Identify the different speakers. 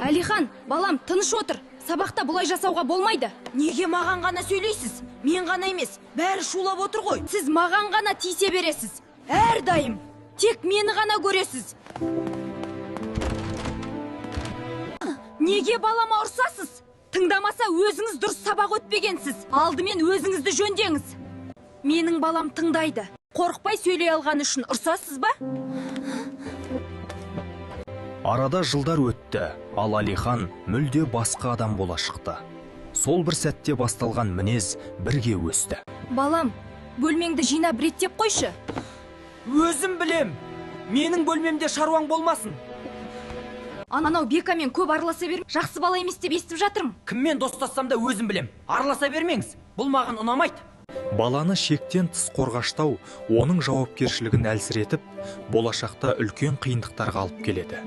Speaker 1: Алихан, балам, тыныш отыр. Сабақта бұлай жасауға болмайды.
Speaker 2: Неге маған ғана сөйлейсіз? Мен ғана емес, бәрі шулап отыр ғой.
Speaker 1: Сіз маған ғана тисе бересіз. Әрдайым. Тек мені ғана көресіз. Неге балама ұрсасыз? Тыңдамаса өзіңіз дұрыс сабақ өтпегенсіз. Алдымен өзіңізді жөндеңіз. Менің балам тыңдайды. Қорықпай сөйлей алған үшін ұрсасыз ба?
Speaker 3: Арада жылдар өтті, ал Алихан мүлде басқа адам бола шықты. Сол бір сәтте басталған мінез бірге өсті.
Speaker 1: Балам, бөлмеңді жинап реттеп қойшы.
Speaker 2: Өзім білем. Менің бөлмемде шаруаң болмасын.
Speaker 1: Анау Бекамен көп араласа берме. Жақсы бала емес деп естіп жатырмын.
Speaker 2: Кіммен достассам да өзім білем. Араласа бермеңіз. Бұл маған ұнамайды.
Speaker 3: Баланы шектен тыс қорғаштау оның жауапкершілігін әлсіретіп, болашақта үлкен қиындықтарға алып келеді.